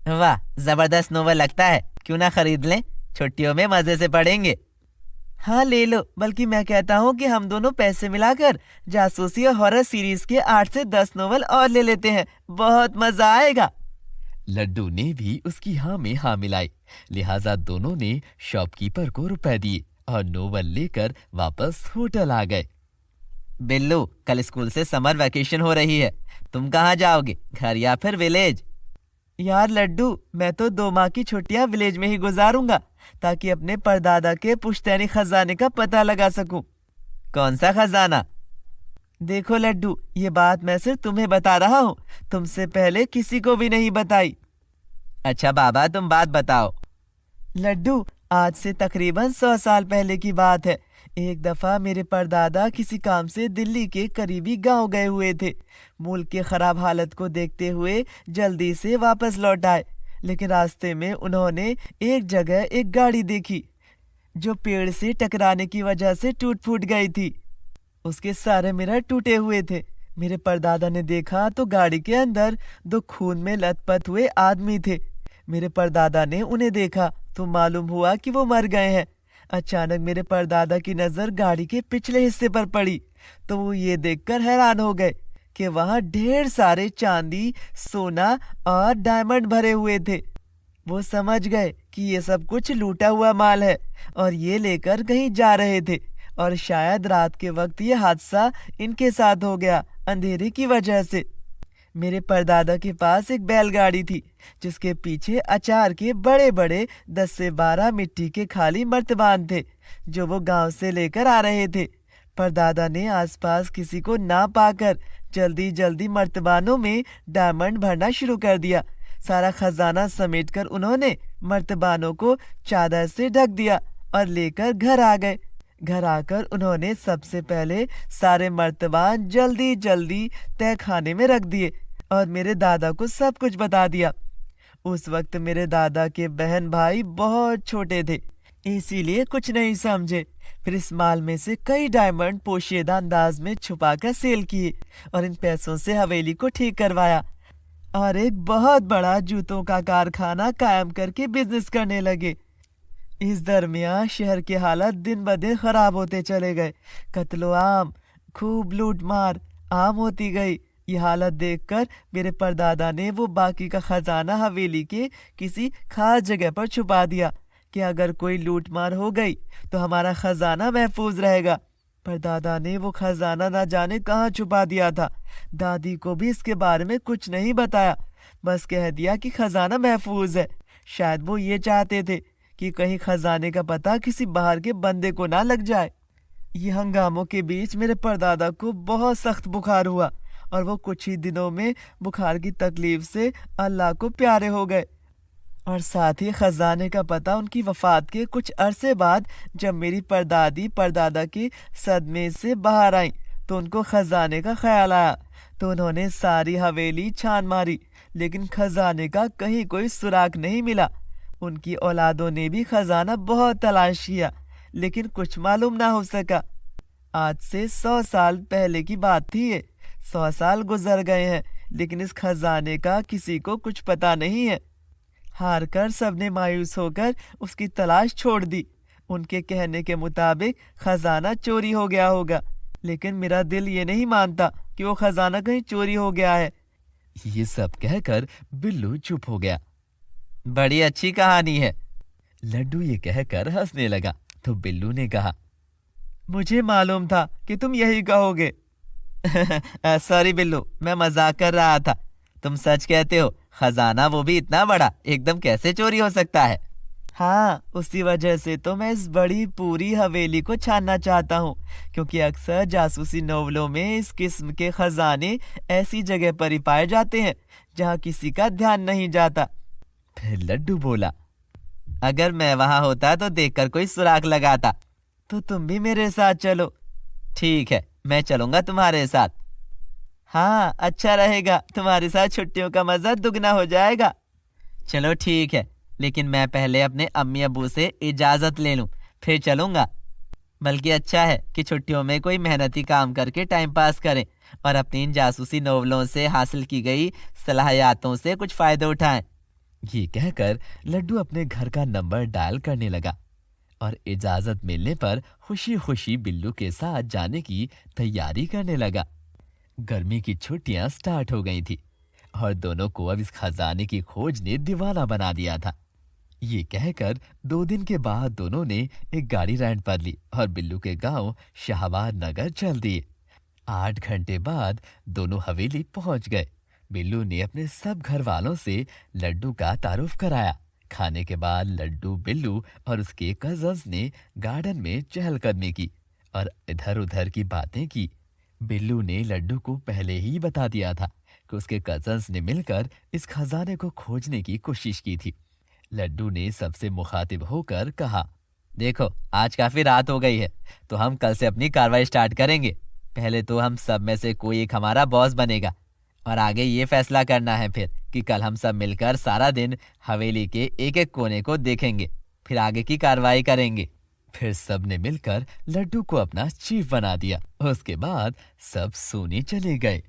वाह, जबरदस्त नोवेल लगता है। क्यों ना खरीद लें, छुट्टियों में मजे से पढ़ेंगे। हाँ ले लो, बल्कि मैं कहता हूँ कि हम दोनों पैसे मिलाकर जासूसी और हॉरर सीरीज के 8 से 10 नोवेल और ले लेते हैं। बहुत मजा आएगा। लड्डू ने भी उसकी हाँ में हाँ मिलाई। लिहाजा दोनों ने शॉपकीपर को रुपए दिए और नोवेल लेकर वापस होटल आ गए। बिल्लू, कल स्कूल से समर वैकेशन हो रही है। तुम कहाँ जाओगे, घर या फिर विलेज? यार लड्डू, मैं तो 2 माह की छुट्टियां विलेज में ही गुजारूंगा, ताकि अपने परदादा के पुश्तैनी खजाने का पता लगा सकूं। कौन सा खजाना? देखो लड्डू, ये बात मैं सिर्फ तुम्हें बता रहा हूँ, तुमसे पहले किसी को भी नहीं बताई। अच्छा बाबा, तुम बात बताओ। लड्डू, आज से तकरीबन 100 साल पहले की बात है। एक दफा मेरे परदादा किसी काम से दिल्ली के करीबी गांव गए हुए थे। मुल्क के खराब हालत को देखते हुए जल्दी से वापस लौट आए, लेकिन रास्ते में उन्होंने एक जगह एक गाड़ी देखी जो पेड़ से टकराने की वजह से टूट फूट गई थी। उसके सारे मिरर टूटे हुए थे। मेरे परदादा ने देखा तो गाड़ी के अंदर 2 खून में लथपथ हुए आदमी थे। मेरे परदादा ने उन्हें देखा तो मालूम हुआ कि वो मर गए हैं। अचानक मेरे परदादा की नजर गाड़ी के पिछले हिस्से पर पड़ी, तो वो ये देखकर हैरान हो गए कि वहां ढेर सारे चांदी, सोना और डायमंड भरे हुए थे। वो समझ गए कि ये सब कुछ लूटा हुआ माल है और ये लेकर कहीं जा रहे थे, और शायद रात के वक्त ये हादसा इनके साथ हो गया, अंधेरे की वजह से। मेरे परदादा के पास एक बैलगाड़ी थी, जिसके पीछे अचार के बड़े बड़े 10 से 12 मिट्टी के खाली मर्तबान थे, जो वो गांव से लेकर आ रहे थे। परदादा ने आसपास किसी को ना पाकर जल्दी जल्दी मर्तबानों में डायमंड भरना शुरू कर दिया। सारा खजाना समेटकर उन्होंने मर्तबानों को चादर से ढक दिया और लेकर घर आ गए। घर आकर उन्होंने सबसे पहले सारे मर्तबान जल्दी जल्दी तहखाने में रख दिए और मेरे दादा को सब कुछ बता दिया। उस वक्त मेरे दादा के बहन भाई बहुत छोटे थे, इसीलिए कुछ नहीं समझे। फिर इस माल में से कई डायमंड पोशीदा अंदाज में छुपाकर सेल किए और इन पैसों से हवेली को ठीक करवाया और एक बहुत बड़ा जूतों का कारखाना कायम करके बिजनेस करने लगे। इस दरमियान शहर की हालत दिन ब दिन खराब होते चले गए। कत्लो आम, खूब लूट मार आम होती गई। ये हालत देखकर मेरे परदादा ने वो बाकी का खजाना हवेली के किसी खास जगह पर छुपा दिया कि अगर कोई लूट मार हो गई तो हमारा खजाना महफूज रहेगा। परदादा ने वो खजाना ना जाने कहाँ छुपा दिया था। दादी को भी इसके बारे में कुछ नहीं बताया, बस कह दिया कि खजाना महफूज है। शायद वो ये चाहते थे कि कहीं खजाने का पता किसी बाहर के बंदे को ना लग जाए। ये हंगामों के बीच मेरे परदादा को बहुत सख्त बुखार हुआ और वो कुछ ही दिनों में बुखार की तकलीफ से अल्लाह को प्यारे हो गए। और साथ ही खजाने का पता उनकी वफात के कुछ अरसे बाद जब मेरी परदादी परदादा के सदमे से बाहर आई तो उनको खजाने का ख्याल आया। तो उन्होंने सारी हवेली छान मारी, लेकिन खजाने का कहीं कोई सुराग नहीं मिला। उनकी औलादों ने भी खजाना बहुत तलाश किया, लेकिन कुछ मालूम ना हो सका। आज से 100 साल पहले की बात थी ये। 100 साल गुजर गए हैं, लेकिन इस खजाने का किसी को कुछ पता नहीं है। हार कर सबने मायूस होकर उसकी तलाश छोड़ दी। उनके कहने के मुताबिक खजाना चोरी हो गया होगा, लेकिन मेरा दिल ये नहीं मानता कि वो खजाना कहीं चोरी हो गया है। ये सब कहकर बिल्लू चुप हो गया। बड़ी अच्छी कहानी है। लड्डू ये कहकर हंसने लगा तो बिल्लू ने कहा, मुझे मालूम था कि तुम यही कहोगे। सॉरी बिल्लू, मैं मजाक कर रहा था। तुम सच कहते हो, खजाना वो भी इतना बड़ा एकदम कैसे चोरी हो सकता है? हाँ, उसी वजह से तो मैं इस बड़ी पूरी हवेली को छानना चाहता हूँ, क्योंकि अक्सर जासूसी नॉवलों में इस किस्म के खजाने ऐसी जगह पर ही पाए जाते हैं जहाँ किसी का ध्यान नहीं जाता। फिर लड्डू बोला, अगर मैं वहां होता तो देखकर कोई सुराग लगाता। तो तुम भी मेरे साथ चलो। ठीक है, मैं चलूंगा तुम्हारे साथ। हाँ, अच्छा रहेगा, तुम्हारे साथ छुट्टियों का मजा दुगना हो जाएगा। चलो ठीक है, लेकिन मैं पहले अपने अम्मी अब्बू से इजाजत ले लूं, फिर चलूंगा। बल्कि अच्छा है कि छुट्टियों में कोई मेहनती काम करके टाइम पास करें और अपनी इन जासूसी नॉवलों से हासिल की गई सलाहियातों से कुछ फायदे उठाएं। ये कहकर लड्डू अपने घर का नंबर डायल करने लगा और इजाजत मिलने पर खुशी खुशी बिल्लू के साथ जाने की तैयारी करने लगा। गर्मी की छुट्टियां स्टार्ट हो गई थी और दोनों को अब इस खजाने की खोज ने दीवाना बना दिया था। ये कहकर 2 दिन के बाद दोनों ने एक गाड़ी रेंट पर ली और बिल्लू के गांव शाहबाद नगर चल दिए। 8 घंटे बाद दोनों हवेली पहुंच गए। बिल्लू ने अपने सब घर वालों से लड्डू का तारुफ कराया। खाने के बाद लड्डू, बिल्लू और उसके कजन्स ने गार्डन में चहलकदमी की और इधर उधर की बातें की। बिल्लू ने लड्डू को पहले ही बता दिया था कि उसके कजन्स ने मिलकर इस खजाने को खोजने की कोशिश की थी। लड्डू ने सबसे मुखातिब होकर कहा, देखो आज काफी रात हो गई है, तो हम कल से अपनी कार्रवाई स्टार्ट करेंगे। पहले तो हम सब में से कोई एक हमारा बॉस बनेगा और आगे ये फैसला करना है फिर कि कल हम सब मिलकर सारा दिन हवेली के एक एक कोने को देखेंगे, फिर आगे की कार्रवाई करेंगे। फिर सब ने मिलकर लड्डू को अपना चीफ बना दिया। उसके बाद सब सोने चले गए।